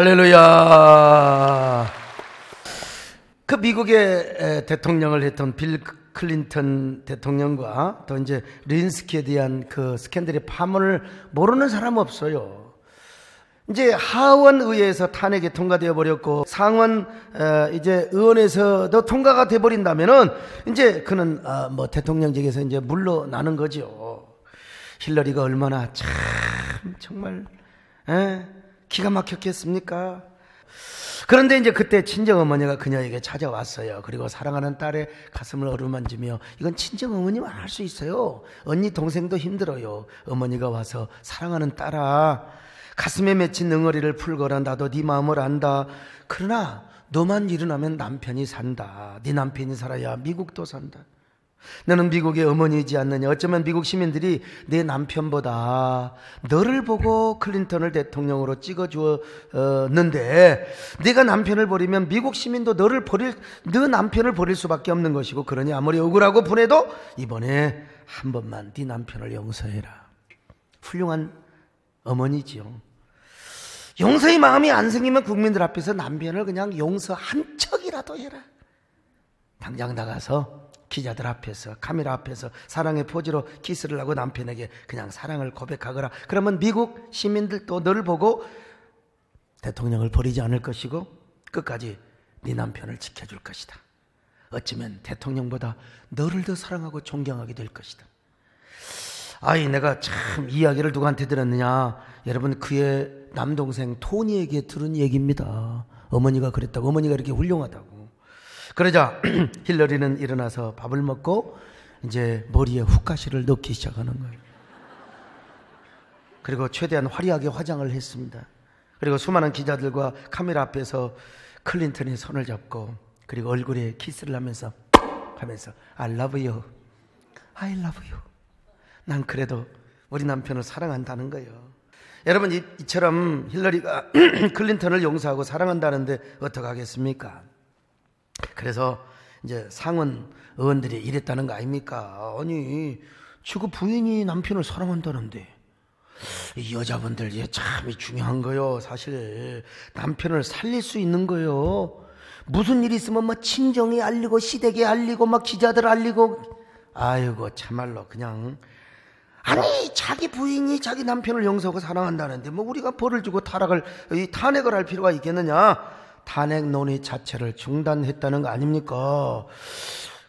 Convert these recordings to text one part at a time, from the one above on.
할렐루야. 그 미국의 대통령을 했던 빌 클린턴 대통령과 또 이제 린스키에 대한 그 스캔들의 파문을 모르는 사람 없어요. 이제 하원 의회에서 탄핵이 통과되어 버렸고 상원 이제 의원에서도 통과가 돼 버린다면은 이제 그는 뭐 대통령직에서 이제 물러나는 거죠. 힐러리가 얼마나 참 정말 기가 막혔겠습니까? 그런데 이제 그때 친정어머니가 그녀에게 찾아왔어요. 그리고 사랑하는 딸의 가슴을 어루만지며, 이건 친정어머니만 할 수 있어요. 언니 동생도 힘들어요. 어머니가 와서 사랑하는 딸아, 가슴에 맺힌 응어리를 풀거라. 나도 네 마음을 안다. 그러나 너만 일어나면 남편이 산다. 네 남편이 살아야 미국도 산다. 너는 미국의 어머니이지 않느냐. 어쩌면 미국 시민들이 내 남편보다 너를 보고 클린턴을 대통령으로 찍어주었는데, 네가 남편을 버리면 미국 시민도 너 남편을 버릴 수밖에 없는 것이고, 그러니 아무리 억울하고 분해도 이번에 한 번만 네 남편을 용서해라. 훌륭한 어머니지요. 용서의 마음이 안 생기면 국민들 앞에서 남편을 그냥 용서 한 척이라도 해라. 당장 나가서 기자들 앞에서, 카메라 앞에서 사랑의 포즈로 키스를 하고 남편에게 그냥 사랑을 고백하거라. 그러면 미국 시민들도 너를 보고 대통령을 버리지 않을 것이고 끝까지 네 남편을 지켜줄 것이다. 어쩌면 대통령보다 너를 더 사랑하고 존경하게 될 것이다. 아이, 내가 참 이야기를 누구한테 들었느냐. 여러분, 그의 남동생 토니에게 들은 얘기입니다. 어머니가 그랬다고. 어머니가 이렇게 훌륭하다고. 그러자 힐러리는 일어나서 밥을 먹고 이제 머리에 훅가시를 넣기 시작하는 거예요. 그리고 최대한 화려하게 화장을 했습니다. 그리고 수많은 기자들과 카메라 앞에서 클린턴의 손을 잡고, 그리고 얼굴에 키스를 하면서 I love you, I love you. 난 그래도 우리 남편을 사랑한다는 거예요. 여러분, 이처럼 힐러리가 클린턴을 용서하고 사랑한다는데 어떡하겠습니까? 그래서 이제 상원 의원들이 이랬다는 거 아닙니까? 아니, 지금 부인이 남편을 사랑한다는데, 이 여자분들 참 중요한 거요. 사실 남편을 살릴 수 있는 거요. 무슨 일 있으면 막 친정이 알리고 시댁에 알리고 막 기자들 알리고, 아이고 참말로 그냥, 아니 자기 부인이 자기 남편을 용서하고 사랑한다는데 뭐 우리가 벌을 주고 탄핵을 할 필요가 있겠느냐? 탄핵 논의 자체를 중단했다는 거 아닙니까?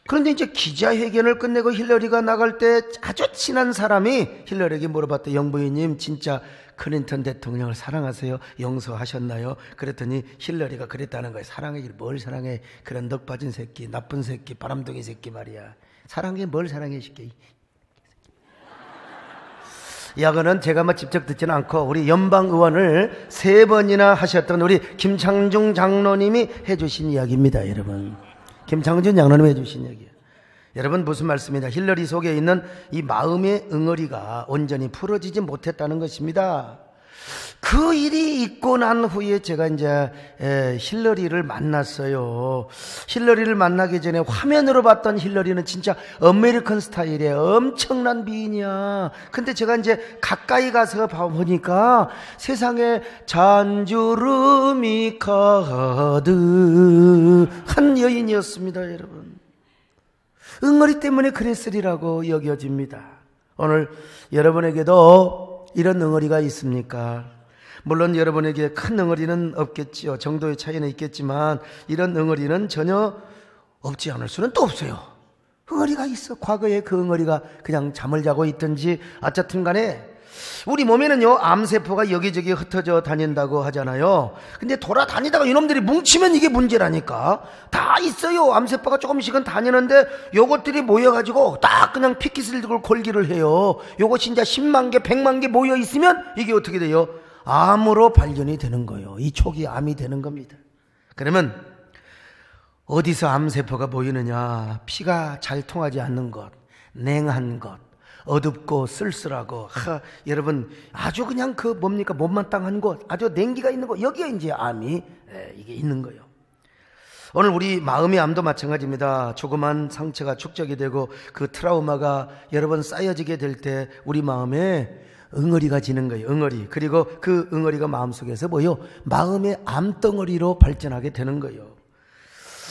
그런데 이제 기자회견을 끝내고 힐러리가 나갈 때 아주 친한 사람이 힐러리에게 물어봤대. 영부인님, 진짜 클린턴 대통령을 사랑하세요? 용서하셨나요? 그랬더니 힐러리가 그랬다는 거예요. 사랑하길 뭘 사랑해? 그런 넉 빠진 새끼, 나쁜 새끼, 바람둥이 새끼 말이야. 사랑해 뭘 사랑해 새끼. 이야기는 제가 뭐 직접 듣지는 않고 우리 연방의원을 3번이나 하셨던 우리 김창중 장로님이 해주신 이야기입니다. 여러분, 김창중 장로님이 해주신 이야기예요. 여러분, 무슨 말씀이냐? 힐러리 속에 있는 이 마음의 응어리가 온전히 풀어지지 못했다는 것입니다. 그 일이 있고 난 후에 제가 이제 힐러리를 만났어요. 힐러리를 만나기 전에 화면으로 봤던 힐러리는 진짜 아메리칸 스타일의 엄청난 미인이야. 근데 제가 이제 가까이 가서 보니까 세상에 잔주름이 가득한 여인이었습니다. 여러분, 응어리 때문에 그랬으리라고 여겨집니다. 오늘 여러분에게도 이런 응어리가 있습니까? 물론 여러분에게 큰 응어리는 없겠지요. 정도의 차이는 있겠지만 이런 응어리는 전혀 없지 않을 수는 또 없어요. 응어리가 있어. 과거에 그 응어리가 그냥 잠을 자고 있든지 어쨌든 간에 우리 몸에는요, 암세포가 여기저기 흩어져 다닌다고 하잖아요. 근데 돌아다니다가 이놈들이 뭉치면 이게 문제라니까. 다 있어요. 암세포가 조금씩은 다니는데 요것들이 모여가지고 딱 그냥 피켓을 들고 골기를 해요. 요거 진짜 10만 개, 100만 개 모여 있으면 이게 어떻게 돼요? 암으로 발견이 되는 거예요. 이 촉이 암이 되는 겁니다. 그러면 어디서 암세포가 보이느냐? 피가 잘 통하지 않는 것, 냉한 것, 어둡고 쓸쓸하고, 여러분 아주 그냥 그 뭡니까, 못마땅한 곳, 아주 냉기가 있는 곳, 여기에 이제 암이 이게 있는 거예요. 오늘 우리 마음의 암도 마찬가지입니다. 조그만 상처가 축적이 되고 그 트라우마가 여러 번 쌓여지게 될 때 우리 마음에 응어리가 지는 거예요. 응어리. 그리고 그 응어리가 마음속에서 뭐요? 마음의 암덩어리로 발전하게 되는 거예요.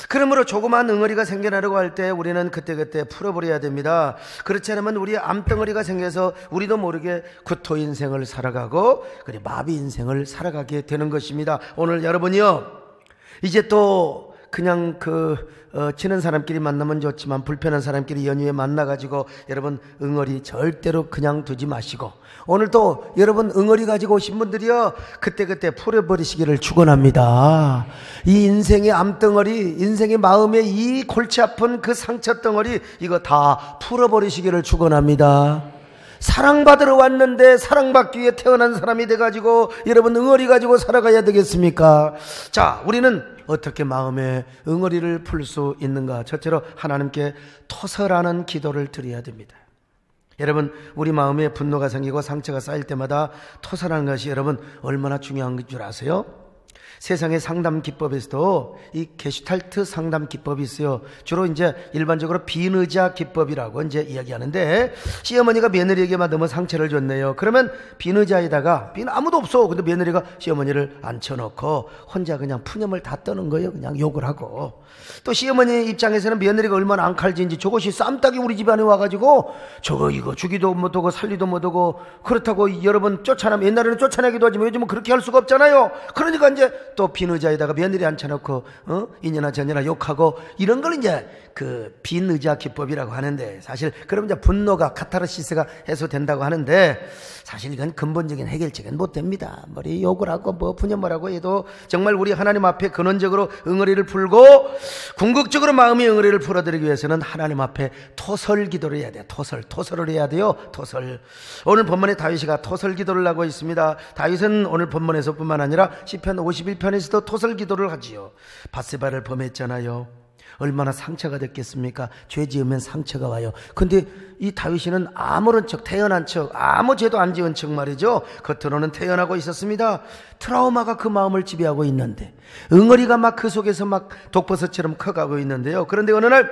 그러므로 조그만 응어리가 생겨나려고 할 때 우리는 그때그때 풀어버려야 됩니다. 그렇지 않으면 우리의 암덩어리가 생겨서 우리도 모르게 구토 인생을 살아가고 그리고 마비 인생을 살아가게 되는 것입니다. 오늘 여러분이요, 이제 또 그냥 친한 사람끼리 만나면 좋지만 불편한 사람끼리 연휴에 만나가지고 여러분 응어리 절대로 그냥 두지 마시고, 오늘 또 여러분 응어리 가지고 오신 분들이요, 그때그때 풀어버리시기를 축원합니다. 이 인생의 암덩어리, 인생의 마음의 이 골치 아픈 그 상처덩어리, 이거 다 풀어버리시기를 축원합니다. 사랑받으러 왔는데 사랑받기 위해 태어난 사람이 돼가지고 여러분 응어리 가지고 살아가야 되겠습니까? 자, 우리는 어떻게 마음의 응어리를 풀 수 있는가? 첫째로 하나님께 토설하는 기도를 드려야 됩니다. 여러분, 우리 마음에 분노가 생기고 상처가 쌓일 때마다 토설하는 것이 여러분 얼마나 중요한 줄 아세요? 세상의 상담 기법에서도 이 게슈탈트 상담 기법이 있어요. 주로 이제 일반적으로 비의자 기법이라고 이제 이야기하는데, 시어머니가 며느리에게 너무 상처를 줬네요. 그러면 비의자에다가 아무도 없어. 근데 며느리가 시어머니를 앉혀놓고 혼자 그냥 푸념을 다 떠는 거예요. 그냥 욕을 하고. 또 시어머니 입장에서는 며느리가 얼마나 앙칼진지, 저것이 쌈딱이 우리 집안에 와가지고 저거 이거 주기도 못하고 살리도 못하고, 그렇다고 여러분 쫓아내면, 옛날에는 쫓아내기도 하지만 요즘은 그렇게 할 수가 없잖아요. 그러니까 이제 또 빈의자에다가 며느리 앉혀놓고 이년아 저년아 욕하고, 이런 걸 이제 그 빈의자 기법이라고 하는데, 사실 그러면 이제 분노가 카타르시스가 해소된다고 하는데, 사실 이건 근본적인 해결책은 못 됩니다. 머리 욕을 하고 뭐 푸념을 하고 해도 정말 우리 하나님 앞에 근원적으로 응어리를 풀고 궁극적으로 마음의 응어리를 풀어드리기 위해서는 하나님 앞에 토설 기도를 해야 돼요. 토설을 해야 돼요. 토설. 오늘 본문에 다윗이가 토설 기도를 하고 있습니다. 다윗은 오늘 본문에서뿐만 아니라 시편 51편에서도 토설 기도를 하지요. 밧세바를 범했잖아요. 얼마나 상처가 됐겠습니까? 죄 지으면 상처가 와요. 근데 이 다윗이는 아무런 척, 태연한 척, 아무 죄도 안 지은 척 말이죠, 겉으로는 태연하고 있었습니다. 트라우마가 그 마음을 지배하고 있는데, 응어리가 막 그 속에서 막 독버섯처럼 커가고 있는데요. 그런데 어느 날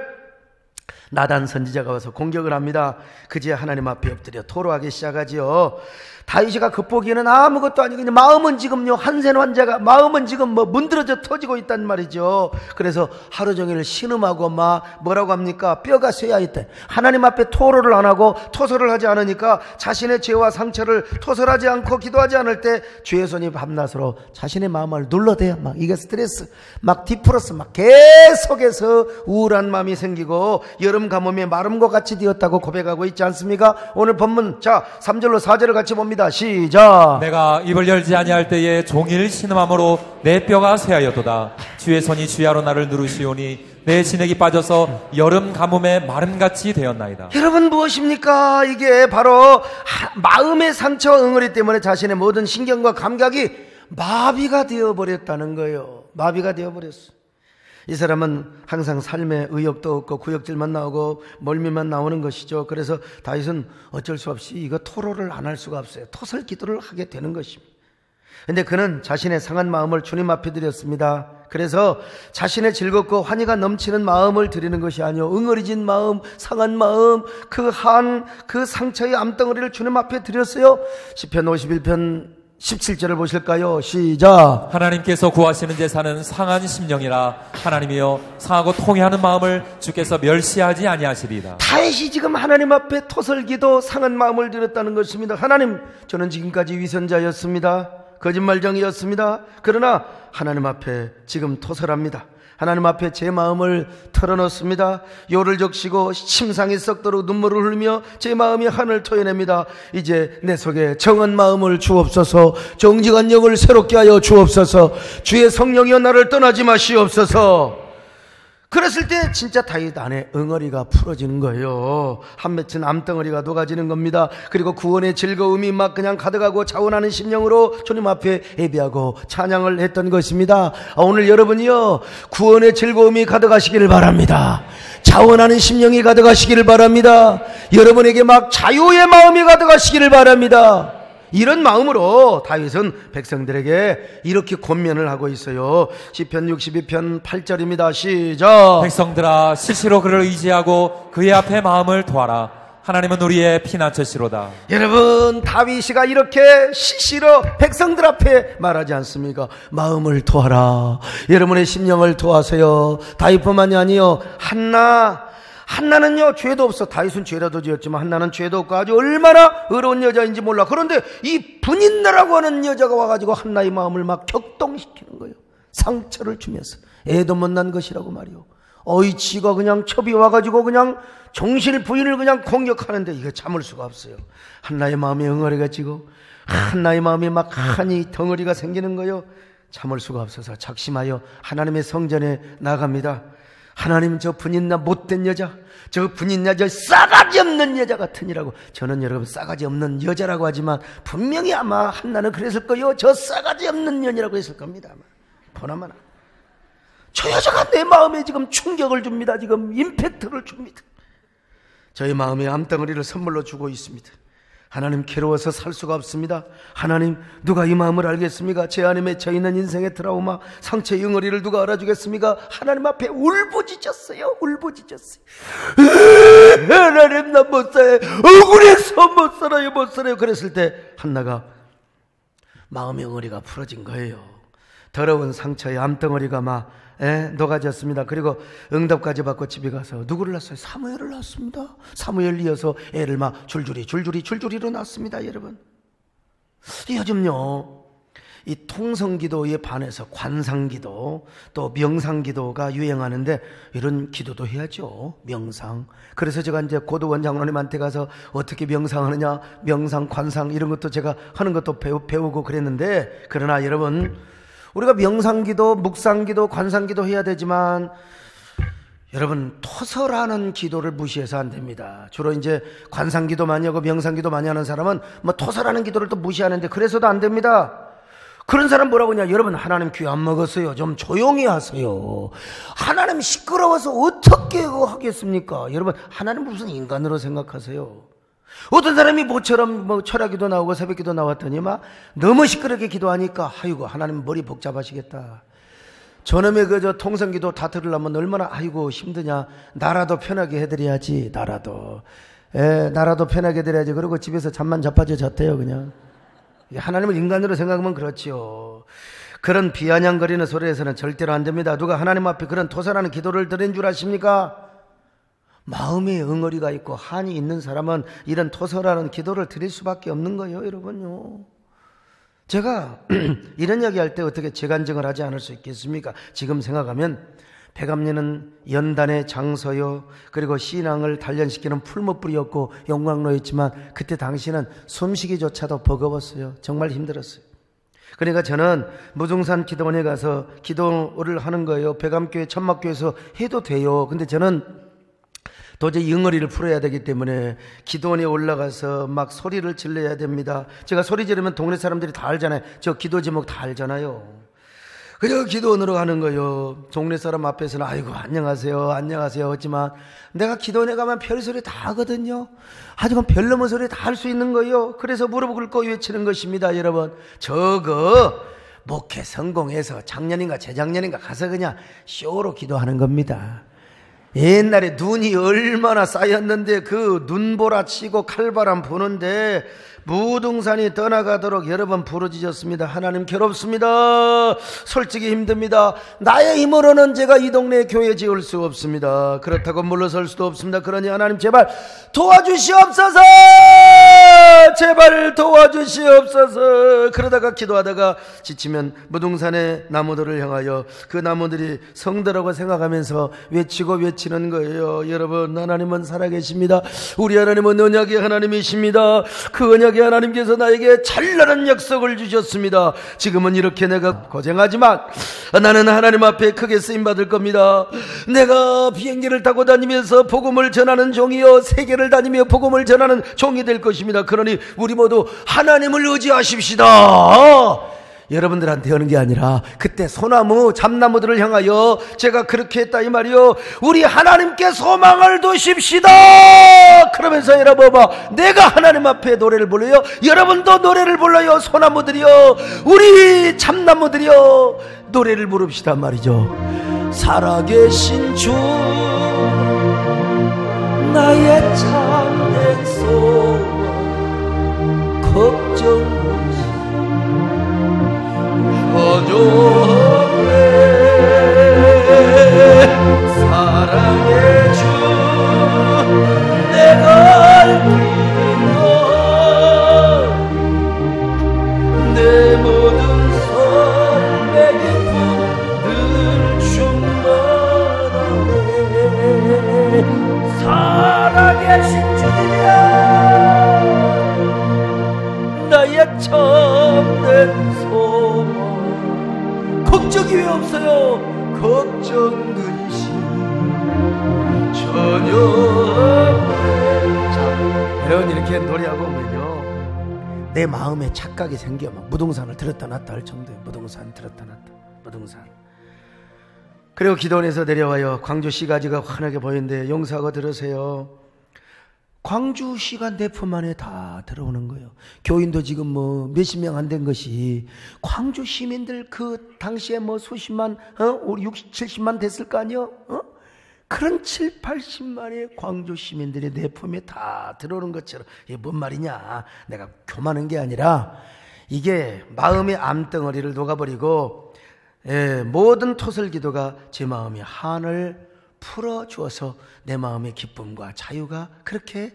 나단 선지자가 와서 공격을 합니다. 그제야 하나님 앞에 엎드려 토로하기 시작하지요. 다윗이가 겉보기에는 아무것도 아니고 그냥 마음은 지금요, 한센 환자가 마음은 지금 뭐 문드러져 터지고 있단 말이죠. 그래서 하루 종일 신음하고 막 뭐라고 합니까? 뼈가 쇠야있대. 하나님 앞에 토로를 안 하고 토설을 하지 않으니까 자신의 죄와 상처를 토설하지 않고 기도하지 않을 때 주의 손이 밤낮으로 자신의 마음을 눌러대요. 막 이게 스트레스, 막 디프러스, 막 계속해서 우울한 마음이 생기고 여름 가뭄에 마름과 같이 되었다고 고백하고 있지 않습니까? 오늘 본문, 자 3절로 4절을 같이 봅니다. 시작. 내가 입을 열지 아니할 때에 종일 신음함으로 내 뼈가 쇠하였도다. 주의 손이 주야로 나를 누르시오니 내 진액이 빠져서 여름 가뭄에 마름같이 되었나이다. 여러분, 무엇입니까? 이게 바로 마음의 상처 응어리 때문에 자신의 모든 신경과 감각이 마비가 되어버렸다는 거예요. 마비가 되어버렸어. 이 사람은 항상 삶에 의욕도 없고 구역질만 나오고 멀미만 나오는 것이죠. 그래서 다윗은 어쩔 수 없이 이거 토로를 안 할 수가 없어요. 토설 기도를 하게 되는 것입니다. 근데 그는 자신의 상한 마음을 주님 앞에 드렸습니다. 그래서 자신의 즐겁고 환희가 넘치는 마음을 드리는 것이 아니요, 응어리진 마음, 상한 마음, 그 상처의 암덩어리를 주님 앞에 드렸어요. 시편 51편 17절을 보실까요? 시작. 하나님께서 구하시는 제사는 상한 심령이라. 하나님이여 상하고 통회하는 마음을 주께서 멸시하지 아니하시리이다. 다윗이 지금 하나님 앞에 토설기도 상한 마음을 드렸다는 것입니다. 하나님, 저는 지금까지 위선자였습니다. 거짓말쟁이였습니다. 그러나 하나님 앞에 지금 토설합니다. 하나님 앞에 제 마음을 털어놓습니다. 요를 적시고 침상이 썩도록 눈물을 흘리며 제 마음이 한을 토해냅니다. 이제 내 속에 정한 마음을 주옵소서. 정직한 영을 새롭게 하여 주옵소서. 주의 성령이여 나를 떠나지 마시옵소서. 그랬을 때 진짜 다윗 안에 응어리가 풀어지는 거예요. 한 맺힌 암덩어리가 녹아지는 겁니다. 그리고 구원의 즐거움이 막 그냥 가득하고 자원하는 심령으로 주님 앞에 예배하고 찬양을 했던 것입니다. 오늘 여러분이요, 구원의 즐거움이 가득하시기를 바랍니다. 자원하는 심령이 가득하시기를 바랍니다. 여러분에게 막 자유의 마음이 가득하시기를 바랍니다. 이런 마음으로 다윗은 백성들에게 이렇게 권면을 하고 있어요. 시편 62편 8절입니다. 시작. 백성들아, 시시로 그를 의지하고 그의 앞에 마음을 도하라. 하나님은 우리의 피난처시로다. 여러분, 다윗이가 이렇게 시시로 백성들 앞에 말하지 않습니까? 마음을 토하라. 여러분의 심령을 토하세요. 다윗뿐만이 아니요, 한나는요 죄도 없어. 다윗은 죄라도 지었지만 한나는 죄도 없고 아주 얼마나 의로운 여자인지 몰라. 그런데 이 분인나라고 하는 여자가 와가지고 한나의 마음을 막 격동시키는 거예요. 상처를 주면서. 애도 못난 것이라고 말이요. 지가 그냥 첩이 와가지고 그냥 정실 부인을 그냥 공격하는데 이거 참을 수가 없어요. 한나의 마음에 응어리가 지고 한나의 마음에 막 한이 덩어리가 생기는 거요. 참을 수가 없어서 작심하여 하나님의 성전에 나갑니다. 하나님, 저 분인나 못된 여자, 저 분인나 저 싸가지 없는 여자 같으니라고. 저는 여러분 싸가지 없는 여자라고 하지만 분명히 아마 한나는 그랬을 거요. 저 싸가지 없는 년이라고 했을 겁니다. 아마. 보나마나 저 여자가 내 마음에 지금 충격을 줍니다. 지금 임팩트를 줍니다. 저희 마음에 암덩어리를 선물로 주고 있습니다. 하나님, 괴로워서 살 수가 없습니다. 하나님, 누가 이 마음을 알겠습니까? 제 안에 맺혀있는 인생의 트라우마, 상처의 응어리를 누가 알아주겠습니까? 하나님 앞에 울부짖었어요. 울부짖었어요. 하나님, 나 못 살아요. 억울해서 못 살아요. 그랬을 때 한나가 마음의 응어리가 풀어진 거예요. 더러운 상처의 암덩어리가 막 녹아졌습니다. 그리고 응답까지 받고 집에 가서 누구를 낳았어요? 사무엘을 낳았습니다. 사무엘 이어서 애를 막 줄줄이로 낳았습니다. 여러분, 요즘요 이 통성기도에 반해서 관상기도 또 명상기도가 유행하는데 이런 기도도 해야죠. 명상. 그래서 제가 이제 고도원 장로님한테 가서 어떻게 명상하느냐, 명상, 관상 이런 것도 제가 하는 것도 배우고 그랬는데, 그러나 여러분, 우리가 명상기도, 묵상기도, 관상기도 해야 되지만 여러분, 토설하는 기도를 무시해서 안 됩니다. 주로 이제 관상기도 많이 하고 명상기도 많이 하는 사람은 뭐 토설하는 기도를 또 무시하는데 그래서도 안 됩니다. 그런 사람 뭐라고 하냐? 여러분, 하나님 귀 안 먹었어요. 좀 조용히 하세요. 하나님 시끄러워서 어떻게 하겠습니까? 여러분, 하나님 무슨 인간으로 생각하세요? 어떤 사람이 모처럼 철학기도 나오고 새벽기도 나왔더니 막 너무 시끄럽게 기도하니까 아이고, 하나님 머리 복잡하시겠다. 저놈의 저 통성기도 다 들으려면 얼마나 아이고 힘드냐. 나라도 편하게 해드려야지. 나라도 편하게 해드려야지. 그리고 집에서 잠만 자빠져 잤대요. 그냥 하나님을 인간으로 생각하면 그렇지요. 그런 비아냥거리는 소리에서는 절대로 안 됩니다. 누가 하나님 앞에 그런 토설하는 기도를 드린 줄 아십니까? 마음에 응어리가 있고 한이 있는 사람은 이런 토설하는 기도를 드릴 수밖에 없는 거예요. 여러분요, 제가 이런 이야기할 때 어떻게 재간증을 하지 않을 수 있겠습니까? 지금 생각하면 백암리는 연단의 장소요, 그리고 신앙을 단련시키는 풀무불이었고 영광로였지만 그때 당시는 숨쉬기조차도 버거웠어요. 정말 힘들었어요. 그러니까 저는 무등산 기도원에 가서 기도를 하는 거예요. 백암교회 천막교회에서 해도 돼요. 근데 저는 도저히 응어리를 풀어야 되기 때문에 기도원에 올라가서 막 소리를 질러야 됩니다. 제가 소리 지르면 동네 사람들이 다 알잖아요. 저 기도 제목 다 알잖아요. 그저 기도원으로 가는 거예요. 동네 사람 앞에서는 아이고 안녕하세요 하지만 내가 기도원에 가면 별소리 다 하거든요. 하지만 별 넘은 소리 다 할 수 있는 거예요. 그래서 무릎을 꿇고 외치는 것입니다. 여러분, 저거 목회 성공해서 작년인가 재작년인가 가서 그냥 쇼로 기도하는 겁니다. 옛날에 눈이 얼마나 쌓였는데 그 눈보라 치고 칼바람 부는데 무등산이 떠나가도록 여러 번 부르짖었습니다. 하나님, 괴롭습니다. 솔직히 힘듭니다. 나의 힘으로는 제가 이 동네에 교회 지을 수 없습니다. 그렇다고 물러설 수도 없습니다. 그러니 하나님 제발 도와주시옵소서. 제발 도와주시옵소서. 그러다가 기도하다가 지치면 무등산의 나무들을 향하여 그 나무들이 성도라고 생각하면서 외치는 거예요. 여러분, 하나님은 살아계십니다. 우리 하나님은 언약의 하나님이십니다. 그 언약의 하나님께서 나에게 찬란한 약속을 주셨습니다. 지금은 이렇게 내가 고생하지만 나는 하나님 앞에 크게 쓰임받을 겁니다. 내가 비행기를 타고 다니면서 복음을 전하는 종이요, 세계를 다니며 복음을 전하는 종이 될 것입니다. 그러니 우리 모두 하나님을 의지하십시다. 여러분들한테 하는 게 아니라 그때 소나무, 잠나무들을 향하여 제가 그렇게 했다 이 말이요. 우리 하나님께 소망을 두십시다. 그러면서 여러분 봐, 내가 하나님 앞에 노래를 불러요. 여러분도 노래를 불러요. 소나무들이요, 우리 참나무들이요, 노래를 부릅시다 말이죠. 살아계신 주 나의 참 참된 소망 걱정 없이 전혀 없네. 사랑의 주 내가 알기는 내 모든 선배 기쁨 늘 충만하네. 살아계신 주님이야 나의 참된 소망 걱정이 왜 없어요. 걱정 근심 전혀 없네. 자, 여러분 이렇게 노래하고 오면요 내 마음에 착각이 생겨. 막 무등산을 들었다 놨다 할 정도에 무등산 들었다 놨다 무등산. 그리고 기도원에서 내려와요. 광주시가지가 환하게 보이는데 용서하고 들으세요. 광주시가 내 품 안에 다 들어오는 거예요. 교인도 지금 뭐 몇십 명 안 된 것이 광주 시민들 그 당시에 뭐 수십만 60, 70만 됐을 거 아니요? 그런 7, 80만의 광주 시민들이 내 품에 다 들어오는 것처럼. 이게 뭔 말이냐. 내가 교만한 게 아니라 이게 마음의 암덩어리를 녹아버리고 모든 토설기도가 제 마음의 한을 풀어주어서 내 마음의 기쁨과 자유가 그렇게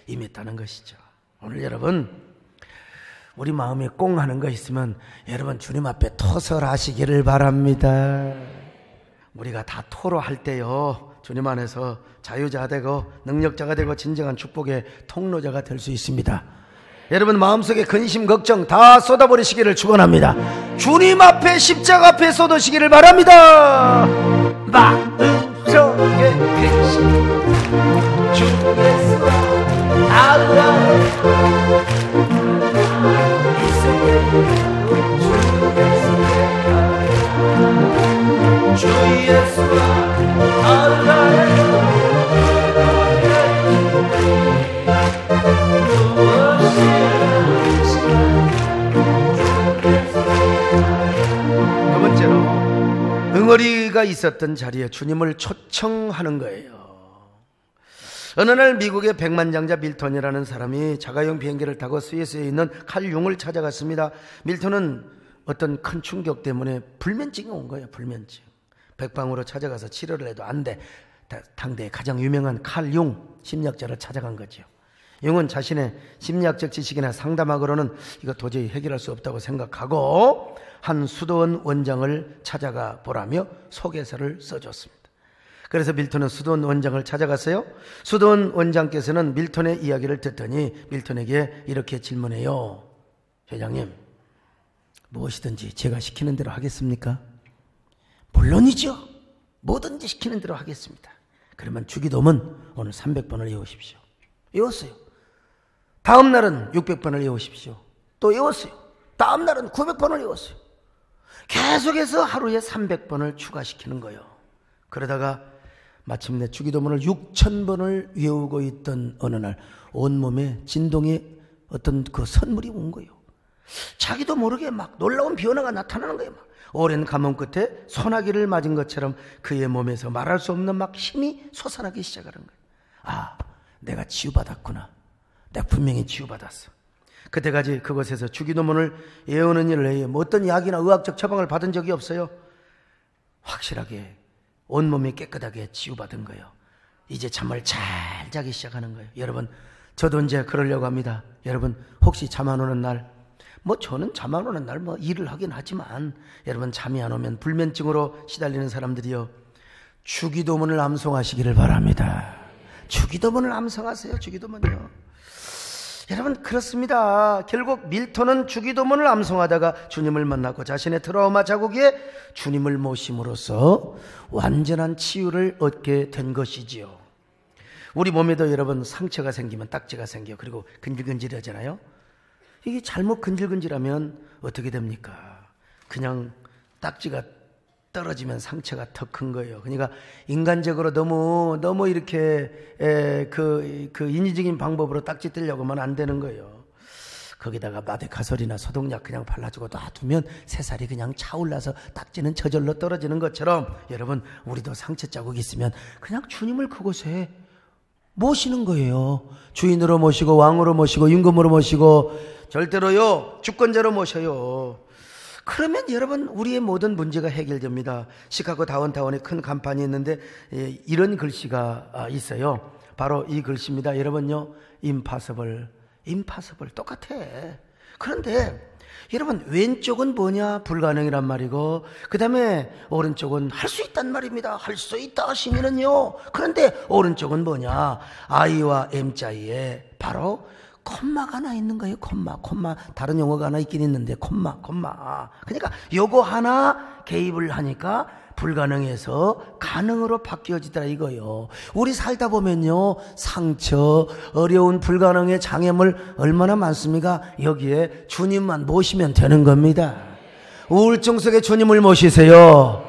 임했다는 것이죠. 오늘 여러분 우리 마음에 꽁 하는 거 있으면 여러분 주님 앞에 토설하시기를 바랍니다. 우리가 다 토로할 때요 주님 안에서 자유자가 되고 능력자가 되고 진정한 축복의 통로자가 될 수 있습니다. 여러분 마음속에 근심 걱정 다 쏟아버리시기를 축원합니다. 주님 앞에 십자가 앞에 쏟으시기를 바랍니다. 마음속에 근심 주께서 알아 주 예수 알아요. 두 번째로 응어리가 있었던 자리에 주님을 초청하는 거예요. 어느 날 미국의 백만장자 밀턴이라는 사람이 자가용 비행기를 타고 스위스에 있는 칼 융을 찾아갔습니다. 밀턴은 어떤 큰 충격 때문에 불면증이 온 거예요. 불면증. 백방으로 찾아가서 치료를 해도 안 돼. 당대의 가장 유명한 칼 융 심리학자를 찾아간 거죠. 융은 자신의 심리학적 지식이나 상담학으로는 이거 도저히 해결할 수 없다고 생각하고 한 수도원 원장을 찾아가 보라며 소개서를 써줬습니다. 그래서 밀턴은 수도원 원장을 찾아갔어요. 수도원 원장께서는 밀턴의 이야기를 듣더니 밀턴에게 이렇게 질문해요. 회장님, 무엇이든지 제가 시키는 대로 하겠습니까? 물론이죠. 뭐든지 시키는 대로 하겠습니다. 그러면 주기도문 오늘 300번을 외우십시오. 외웠어요. 다음 날은 600번을 외우십시오. 또 외웠어요. 다음 날은 900번을 외웠어요. 계속해서 하루에 300번을 추가시키는 거예요. 그러다가 마침내 주기도문을 6,000번을 외우고 있던 어느 날 온몸에 진동의 어떤 그 선물이 온 거예요. 자기도 모르게 막 놀라운 변화가 나타나는 거예요. 막 오랜 가뭄 끝에 소나기를 맞은 것처럼 그의 몸에서 말할 수 없는 막 힘이 솟아나기 시작하는 거예요. 아, 내가 치유받았구나. 내가 분명히 치유받았어. 그때까지 그곳에서 주기도문을 외우는 일을 해요. 뭐 어떤 약이나 의학적 처방을 받은 적이 없어요. 확실하게 온몸이 깨끗하게 치유받은 거예요. 이제 잠을 잘 자기 시작하는 거예요. 여러분, 저도 이제 그러려고 합니다. 여러분, 혹시 잠 안 오는 날, 뭐 저는 잠 안 오는 날 뭐 일을 하긴 하지만 여러분 잠이 안 오면 불면증으로 시달리는 사람들이요, 주기도문을 암송하시기를 바랍니다. 주기도문을 암송하세요. 주기도문이요. 여러분, 그렇습니다. 결국 밀턴은 주기도문을 암송하다가 주님을 만났고 자신의 트라우마 자국에 주님을 모심으로써 완전한 치유를 얻게 된 것이지요. 우리 몸에도 여러분 상처가 생기면 딱지가 생겨. 그리고 근질근질하잖아요. 이게 잘못 근질근질하면 어떻게 됩니까? 그냥 딱지가 떨어지면 상처가 더 큰 거예요. 그러니까 인간적으로 너무 이렇게 그 인위적인 방법으로 딱지 떼려고 하면 안 되는 거예요. 거기다가 마데카솔이나 소독약 그냥 발라주고 놔두면 새살이 그냥 차올라서 딱지는 저절로 떨어지는 것처럼 여러분, 우리도 상처 자국이 있으면 그냥 주님을 그곳에 모시는 거예요. 주인으로 모시고 왕으로 모시고 임금으로 모시고 절대로요 주권자로 모셔요. 그러면 여러분 우리의 모든 문제가 해결됩니다. 시카고 다운타운에 큰 간판이 있는데 이런 글씨가 있어요. 바로 이 글씨입니다. 여러분요, impossible 똑같아. 그런데 여러분 왼쪽은 뭐냐? 불가능이란 말이고 그 다음에 오른쪽은 할 수 있단 말입니다. 할 수 있다 하시면은요. 그런데 오른쪽은 뭐냐? I와 M자에 바로 콤마가 하나 있는 거예요. 콤마. 다른 용어가 하나 있긴 있는데 콤마. 그러니까 요거 하나 개입을 하니까 불가능해서 가능으로 바뀌어지더라 이거요. 우리 살다 보면요, 상처, 어려운 불가능의 장애물 얼마나 많습니까? 여기에 주님만 모시면 되는 겁니다. 우울증 속에 주님을 모시세요.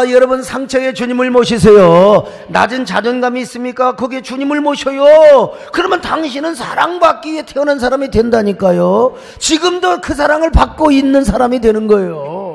여러분 상처에 주님을 모시세요. 낮은 자존감이 있습니까? 거기에 주님을 모셔요. 그러면 당신은 사랑받기 위해 태어난 사람이 된다니까요. 지금도 그 사랑을 받고 있는 사람이 되는 거예요.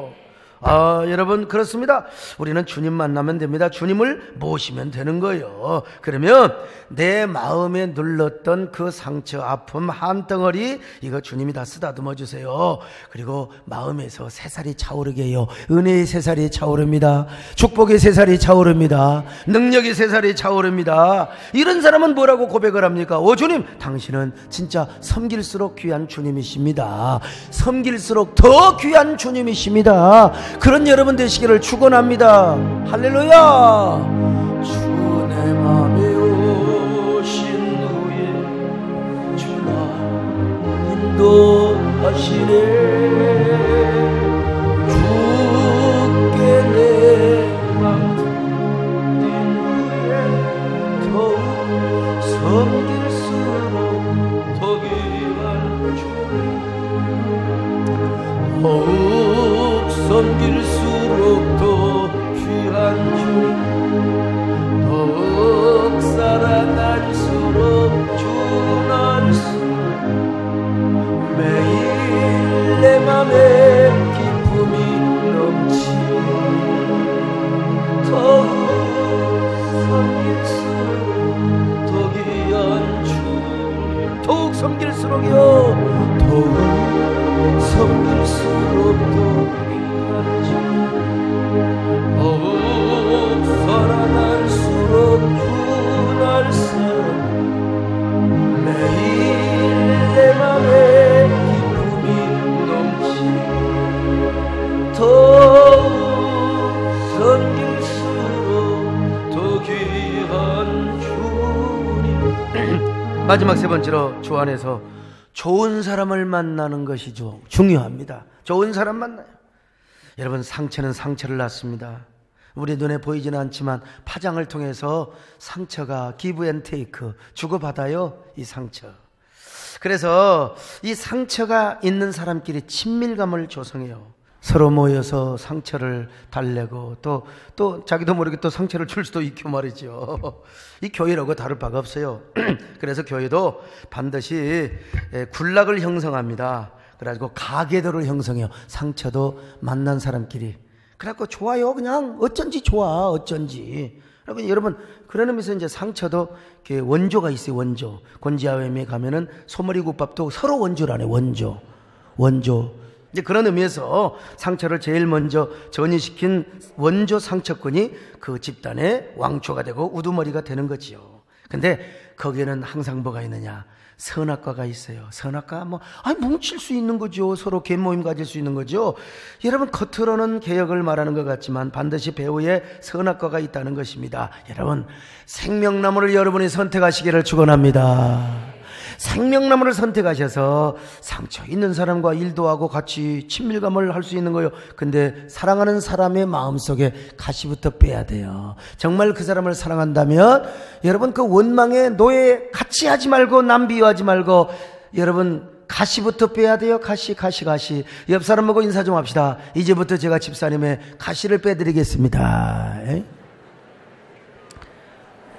여러분 그렇습니다. 우리는 주님 만나면 됩니다. 주님을 모시면 되는 거예요. 그러면 내 마음에 눌렀던 그 상처, 아픔, 한덩어리 이거 주님이 다 쓰다듬어 주세요. 그리고 마음에서 새살이 차오르게 해요. 은혜의 새살이 차오릅니다. 축복의 새살이 차오릅니다. 능력의 새살이 차오릅니다. 이런 사람은 뭐라고 고백을 합니까? 오 주님, 당신은 진짜 섬길수록 귀한 주님이십니다. 섬길수록 더 귀한 주님이십니다. 그런 여러분 되시기를 축원합니다. 할렐루야. 주 내 맘에 오신 후에 주가 인도하시네. 주께 내 맘 드린 후에 더욱 섬길수록 더 귀한 주님, 섬길수록 더 귀한 주님, 더욱 사랑할수록 주는 매일 내 맘에 기쁨이 넘치니 더욱 섬길수록 더 귀한 주님, 더욱 섬길수록요, 더욱 섬길수록 더 더욱 사랑할수록 주날 사랑, 매일 내 맘에 기쁨이 넘치니 더욱 섬길수록 더 귀한 주님. 마지막 세 번째로 주 안에서 좋은 사람을 만나는 것이 중요합니다. 좋은 사람 만나요. 여러분 상처는 상처를 낳습니다. 우리 눈에 보이지는 않지만 파장을 통해서 상처가 give and take, 주고받아요. 이 상처. 그래서 이 상처가 있는 사람끼리 친밀감을 조성해요. 서로 모여서 상처를 달래고 또 자기도 모르게 또 상처를 줄 수도 있고 말이죠. 이 교회라고 다를 바가 없어요. 그래서 교회도 반드시 군락을 형성합니다. 그래가지고 가계도를 형성해요. 상처도 만난 사람끼리. 그래갖고 좋아요. 그냥 어쩐지 좋아. 어쩐지. 여러분 그런 의미에서 이제 상처도 원조가 있어요. 원조. 곤지아웸에 가면은 소머리국밥도 서로 원조라네. 원조. 이제 그런 의미에서 상처를 제일 먼저 전이시킨 원조 상처꾼이 그 집단의 왕초가 되고 우두머리가 되는 거지요. 근데 거기에는 항상 뭐가 있느냐? 선악과가 있어요. 선악과 뭉칠 수 있는 거죠. 서로 계모임 가질 수 있는 거죠. 여러분 겉으로는 개혁을 말하는 것 같지만 반드시 배후에 선악과가 있다는 것입니다. 여러분 생명나무를 여러분이 선택하시기를 축원합니다. 생명나무를 선택하셔서 상처 있는 사람과 일도 하고 같이 친밀감을 할 수 있는 거예요. 근데 사랑하는 사람의 마음속에 가시부터 빼야 돼요. 정말 그 사람을 사랑한다면 여러분 그 원망의 노예 같이 하지 말고 남 비유하지 말고 여러분 가시부터 빼야 돼요. 가시. 옆 사람 보고 인사 좀 합시다. 이제부터 제가 집사님의 가시를 빼드리겠습니다.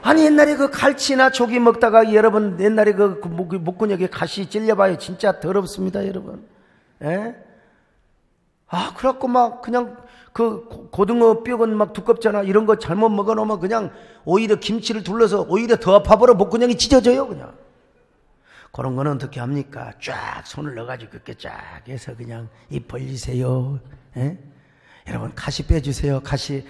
아니 옛날에 그 갈치나 조기 먹다가 여러분 옛날에 그 목근육에 가시 찔려봐요. 진짜 더럽습니다 여러분. 그래갖고 막 그냥 그 고등어 뼈는 막 두껍잖아. 이런 거 잘못 먹어놓으면 그냥 오히려 김치를 둘러서 오히려 더 아파버려 목구멍이 찢어져요 그냥. 그런 거는 어떻게 합니까? 쫙 손을 넣어가지고 그렇게 쫙 해서 그냥 입 벌리세요. 에? 여러분 가시 빼주세요. 가시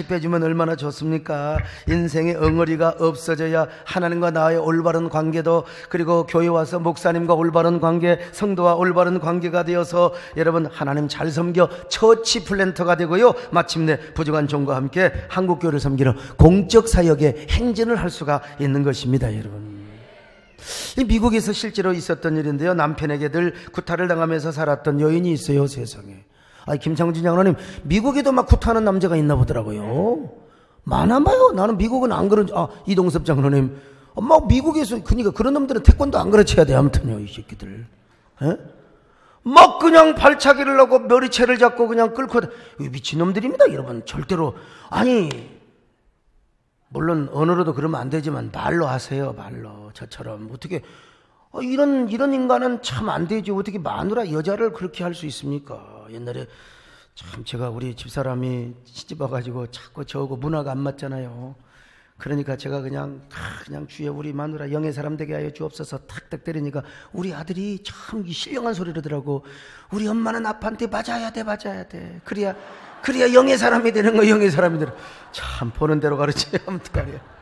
빼주면 얼마나 좋습니까? 인생의 엉어리가 없어져야 하나님과 나의 올바른 관계도, 그리고 교회 와서 목사님과 올바른 관계, 성도와 올바른 관계가 되어서 여러분 하나님 잘 섬겨 처치 플랜터가 되고요, 마침내 부족한 종과 함께 한국교회를 섬기는 공적 사역의 행진을 할 수가 있는 것입니다. 여러분, 이 미국에서 실제로 있었던 일인데요, 남편에게 늘 구타를 당하면서 살았던 여인이 있어요. 세상에. 김창진 장로님, 미국에도 막 구타하는 남자가 있나 보더라고요. 많아 봐요. 나는 미국은 안 그런, 이동섭 장로님, 막 미국에서, 그러니까 그런 놈들은 태권도 안 가르쳐야 돼. 아무튼요, 이 새끼들. 에? 막 그냥 발차기를 하고 머리채를 잡고 그냥 끌고, 미친놈들입니다, 여러분. 절대로. 물론 언어로도 그러면 안 되지만 말로 하세요. 말로. 저처럼 어떻게 이런 인간은 참 안 되죠. 어떻게 마누라 여자를 그렇게 할 수 있습니까? 옛날에 참 제가 우리 집사람이 시집 와가지고 자꾸 저하고 문화가 안 맞잖아요. 그러니까 제가 그냥 주여 우리 마누라 영의 사람 되게 하여 주옵소서 탁탁 때리니까 우리 아들이 참 신령한 소리를 하더라고. 우리 엄마는 아빠한테 맞아야 돼. 그래야 영의 사람이 되는 거. 영의 사람이 되는 거. 참 보는 대로 가르쳐야 어떡하냐.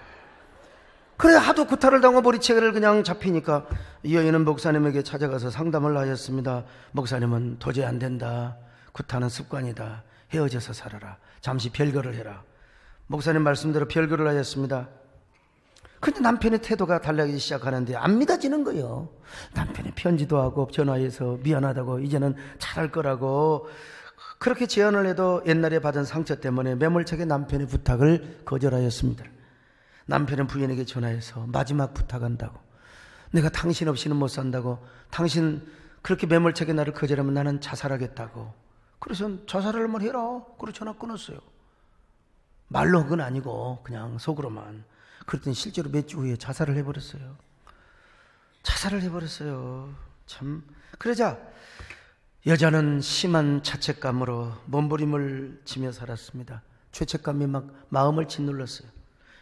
그래 하도 구타를 당하고 머리채를 그냥 잡히니까 이 여인은 목사님에게 찾아가서 상담을 하였습니다. 목사님은 도저히 안 된다. 구타는 습관이다. 헤어져서 살아라. 잠시 별거를 해라. 목사님 말씀대로 별거를 하였습니다. 근데 남편의 태도가 달라지기 시작하는데 안 믿어지는 거예요. 남편이 편지도 하고 전화해서 미안하다고 이제는 잘할 거라고 그렇게 제안을 해도 옛날에 받은 상처 때문에 매몰차게 남편의 부탁을 거절하였습니다. 남편은 부인에게 전화해서 마지막 부탁한다고, 내가 당신 없이는 못 산다고, 당신 그렇게 매몰차게 나를 거절하면 나는 자살하겠다고. 그래서 자살을 한번 해라. 그리고 전화 끊었어요. 말로 그건 아니고 그냥 속으로만. 그랬더니 실제로 몇 주 후에 자살을 해버렸어요. 참. 그러자 여자는 심한 자책감으로 몸부림을 치며 살았습니다. 죄책감이 막 마음을 짓눌렀어요.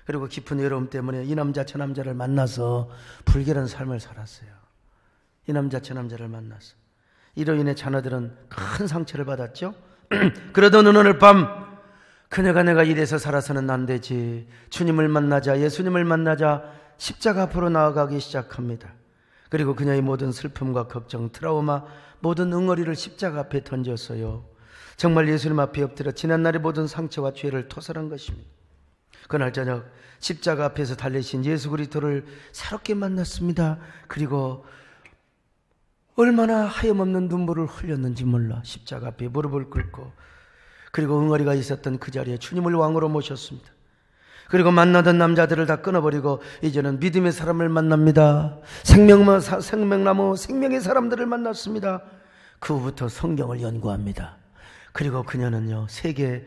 그리고 깊은 외로움 때문에 이 남자 저 남자를 만나서 불결한 삶을 살았어요. 이 남자 저 남자를 만나서. 이로 인해 자녀들은 큰 상처를 받았죠. 그러던 어느 밤 그녀가 내가 이래서 살아서는 안 되지, 주님을 만나자, 예수님을 만나자 십자가 앞으로 나아가기 시작합니다. 그리고 그녀의 모든 슬픔과 걱정, 트라우마, 모든 응어리를 십자가 앞에 던졌어요. 정말 예수님 앞에 엎드려 지난날의 모든 상처와 죄를 토설한 것입니다. 그날 저녁 십자가 앞에서 달리신 예수 그리스도를 새롭게 만났습니다. 그리고 얼마나 하염없는 눈물을 흘렸는지 몰라 십자가 앞에 무릎을 꿇고, 그리고 응어리가 있었던 그 자리에 주님을 왕으로 모셨습니다. 그리고 만나던 남자들을 다 끊어버리고 이제는 믿음의 사람을 만납니다. 생명나무 생명의 사람들을 만났습니다. 그 후부터 성경을 연구합니다. 그리고 그녀는요, 세계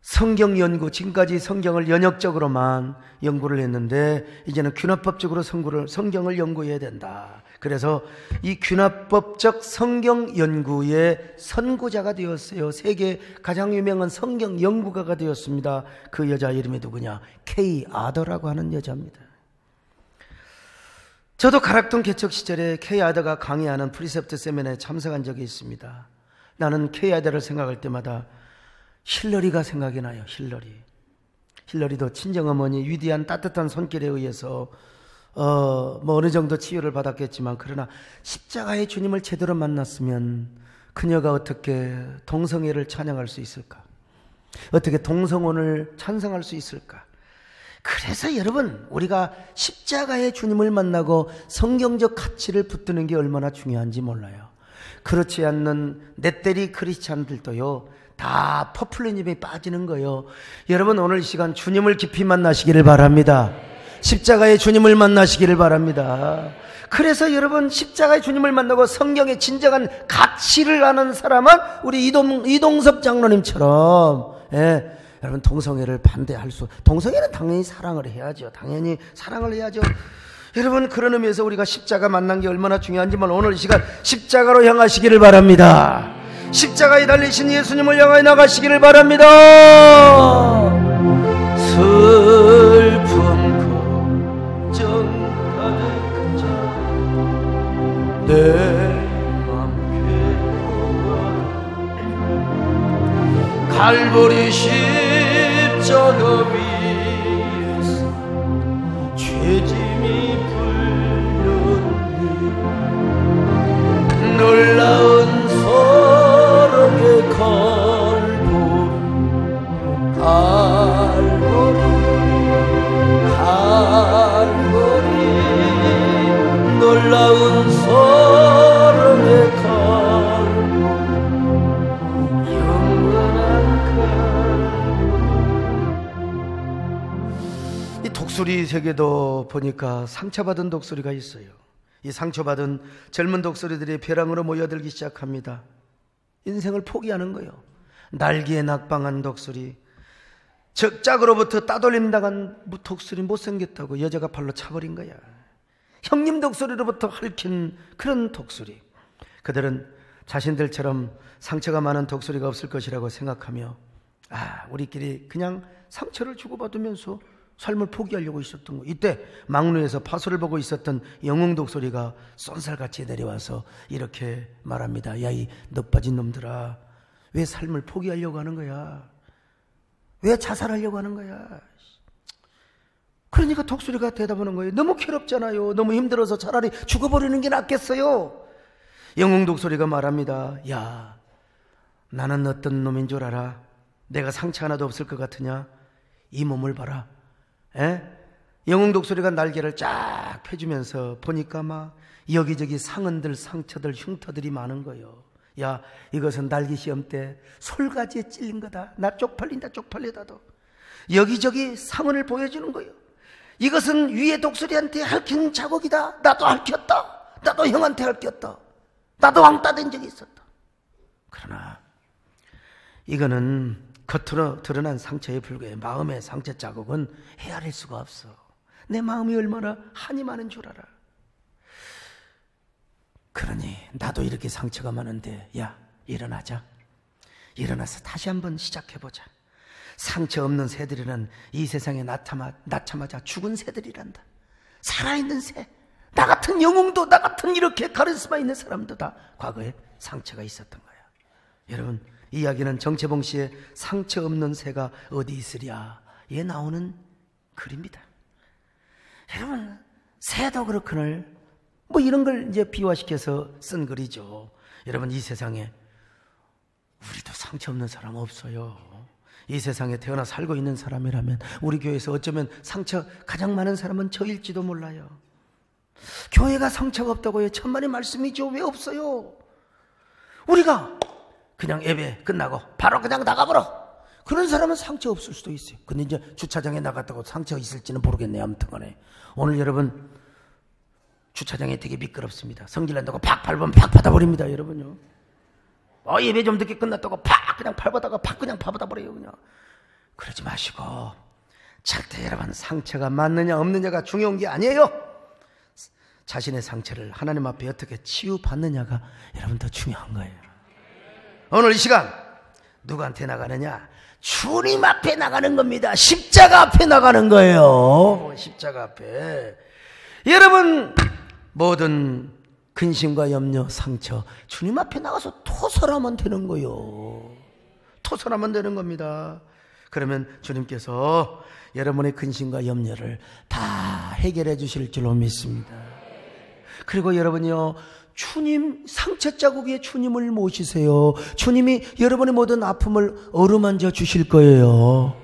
성경 연구, 지금까지 성경을 연역적으로만 연구를 했는데 이제는 균합법적으로 성경을 연구해야 된다. 그래서 이 균합법적 성경 연구의 선구자가 되었어요. 세계 가장 유명한 성경 연구가가 되었습니다. 그 여자 이름이 누구냐? Kay Arthur라고 하는 여자입니다. 저도 가락동 개척 시절에 Kay Arthur가 강의하는 프리셉트 세미나에 참석한 적이 있습니다. 나는 Kay Arthur를 생각할 때마다 힐러리가 생각이 나요. 힐러리도 친정어머니 위대한 따뜻한 손길에 의해서 어느 정도 치유를 받았겠지만, 그러나 십자가의 주님을 제대로 만났으면 그녀가 어떻게 동성애를 찬양할 수 있을까? 어떻게 동성혼을 찬성할 수 있을까? 그래서 여러분, 우리가 십자가의 주님을 만나고 성경적 가치를 붙드는 게 얼마나 중요한지 몰라요. 그렇지 않는 넷대리 크리스찬들도요, 다 퍼플리즘에 빠지는 거예요. 여러분, 오늘 이 시간 주님을 깊이 만나시기를 바랍니다. 십자가의 주님을 만나시기를 바랍니다. 그래서 여러분, 십자가의 주님을 만나고 성경의 진정한 가치를 아는 사람은 우리 이동섭 장로님처럼, 여러분, 동성애를 반대할 동성애는 당연히 사랑을 해야죠. 여러분, 그런 의미에서 우리가 십자가 만난 게 얼마나 중요한지만 오늘 이 시간 십자가로 향하시기를 바랍니다. 십자가에 달리신 예수님을 향하여 나가시기를 바랍니다. 슬픔 걱정 가득한 자 내 갈보리 십자가 위에서 죄짐이 풀렸네. 놀라운 사랑의 갈보리 놀라운 사랑의 독수리 세계도 보니까 상처받은 독수리가 있어요. 이 상처받은 젊은 독수리들이 벼랑으로 모여들기 시작합니다. 인생을 포기하는 거예요. 날개에 낙방한 독수리, 짝으로부터 따돌림 당한 독수리 못생겼다고 여자가 발로 차버린 거야. 형님 독수리로부터 핥힌 그런 독수리. 그들은 자신들처럼 상처가 많은 독수리가 없을 것이라고 생각하며 우리끼리 그냥 상처를 주고받으면서 삶을 포기하려고 있었던 거. 이때 망루에서 파수를 보고 있었던 영웅 독수리가 쏜살같이 내려와서 이렇게 말합니다. 야, 이 넉빠진 놈들아, 왜 삶을 포기하려고 하는 거야? 왜 자살하려고 하는 거야? 그러니까 독수리가 대답하는 거예요. 너무 괴롭잖아요. 너무 힘들어서 차라리 죽어버리는 게 낫겠어요. 영웅 독수리가 말합니다. 야, 나는 어떤 놈인 줄 알아? 내가 상처 하나도 없을 것 같으냐? 이 몸을 봐라. 영웅 독수리가 날개를 쫙 펴주면서 보니까 막 여기저기 상흔들, 상처들, 흉터들이 많은 거예요. 야, 이것은 날개 시험 때 솔가지에 찔린 거다. 나 쪽팔린다, 쪽팔리다도. 여기저기 상흔을 보여주는 거예요. 이것은 위에 독수리한테 핥힌 자국이다. 나도 핥혔다. 나도 형한테 핥혔다. 나도 왕따 된 적이 있었다. 그러나 이거는 겉으로 드러난 상처에 불과해. 마음의 상처 자국은 헤아릴 수가 없어. 내 마음이 얼마나 한이 많은 줄 알아. 그러니 나도 이렇게 상처가 많은데, 야, 일어나자. 일어나서 다시 한번 시작해보자. 상처 없는 새들이란 이 세상에 낳자마자 죽은 새들이란다. 살아있는 새, 나 같은 영웅도, 나 같은 이렇게 카리스마 있는 사람도 다 과거에 상처가 있었던 거야. 여러분, 이 이야기는 정채봉 씨의 상처 없는 새가 어디 있으랴에 나오는 글입니다. 여러분, 새도 그렇거늘 뭐 이런 걸 이제 비화시켜서 쓴 글이죠. 여러분, 이 세상에 우리도 상처 없는 사람 없어요. 이 세상에 태어나 살고 있는 사람이라면 우리 교회에서 어쩌면 상처 가장 많은 사람은 저일지도 몰라요. 교회가 상처가 없다고 해요. 천만의 말씀이죠. 왜 없어요? 우리가 그냥 예배 끝나고 바로 그냥 나가버려. 그런 사람은 상처 없을 수도 있어요. 근데 이제 주차장에 나갔다고 상처 있을지는 모르겠네요. 아무튼 간에 오늘 여러분 주차장에 되게 미끄럽습니다. 성질 난다고 팍 밟으면 팍 받아버립니다. 여러분요. 예배 좀 늦게 끝났다고 팍 그냥 밟아다가 팍 그냥 받아버려요. 그냥. 그러지 마시고 절대 여러분 상처가 많느냐 없느냐가 중요한 게 아니에요. 자신의 상처를 하나님 앞에 어떻게 치유받느냐가 여러분 더 중요한 거예요. 오늘 이 시간 누구한테 나가느냐? 주님 앞에 나가는 겁니다. 십자가 앞에 나가는 거예요. 십자가 앞에. 여러분, 모든 근심과 염려, 상처 주님 앞에 나가서 토설하면 되는 거예요. 토설하면 되는 겁니다. 그러면 주님께서 여러분의 근심과 염려를 다 해결해 주실 줄로 믿습니다. 그리고 여러분이요, 주님, 상처 자국 위에 주님을 모시세요. 주님이 여러분의 모든 아픔을 어루만져 주실 거예요.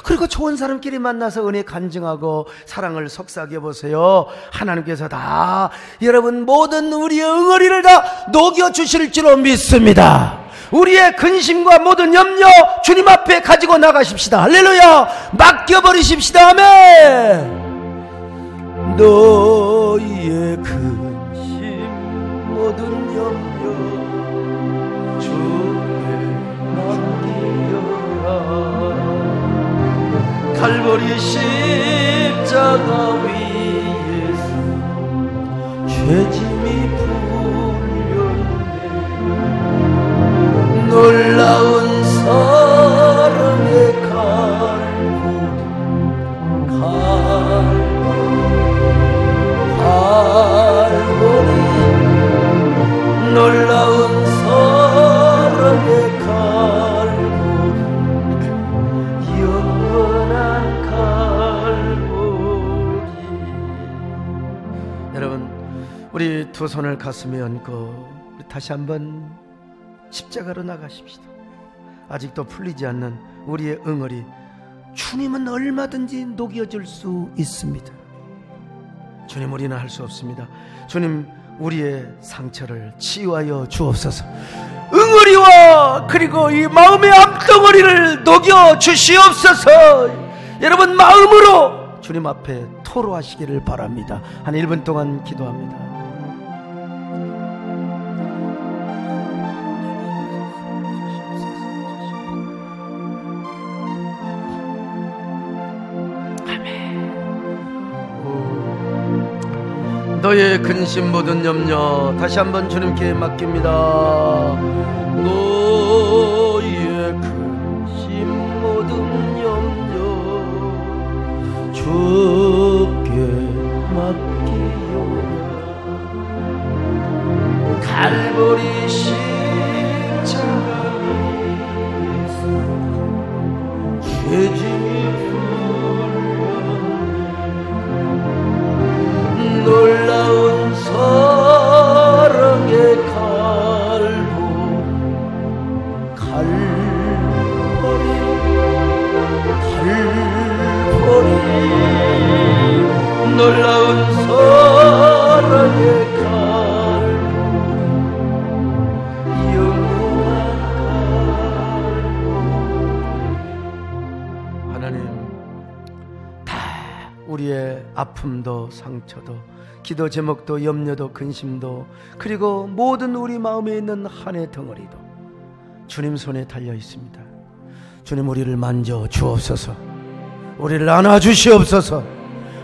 그리고 좋은 사람끼리 만나서 은혜 간증하고 사랑을 속삭여 보세요. 하나님께서 다 여러분 모든 우리의 응어리를 다 녹여주실 줄로 믿습니다. 우리의 근심과 모든 염려 주님 앞에 가지고 나가십시다. 할렐루야. 맡겨버리십시다. 아멘. 너희의 근심 모든 염려 주께 맡기어라. 갈보리 십자가 위에서 죄짐이 풀렸네. 놀라운 사랑의 갈고리 놀라운 사랑의 갈고리 영원한 갈고리. 여러분, 우리 두 손을 가슴에 얹고 우리 다시 한번 십자가로 나가십시다. 아직도 풀리지 않는 우리의 응어리, 주님은 얼마든지 녹여줄 수 있습니다. 주님, 우리는 할 수 없습니다. 주님, 우리의 상처를 치유하여 주옵소서. 응어리와 그리고 이 마음의 암덩어리를 녹여 주시옵소서. 여러분, 마음으로 주님 앞에 토로하시기를 바랍니다. 한 1분 동안 기도합니다. 너의 근심 모든 염려 다시 한번 주님께 맡깁니다. 너의 근심 모든 염려 주께 맡기오라. 갈보리 십자가 위에서 죄짐이 놀라운 사랑의 갈고리 놀라운 사랑의 갈고리 영원한 갈고리. 하나님, 다 우리의 아픔도 상처도 기도 제목도 염려도 근심도 그리고 모든 우리 마음에 있는 한의 덩어리도 주님 손에 달려 있습니다. 주님, 우리를 만져 주옵소서. 우리를 안아 주시옵소서.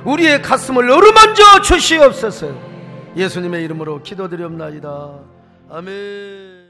우리의 가슴을 어루만져 주시옵소서. 예수님의 이름으로 기도드리옵나이다. 아멘.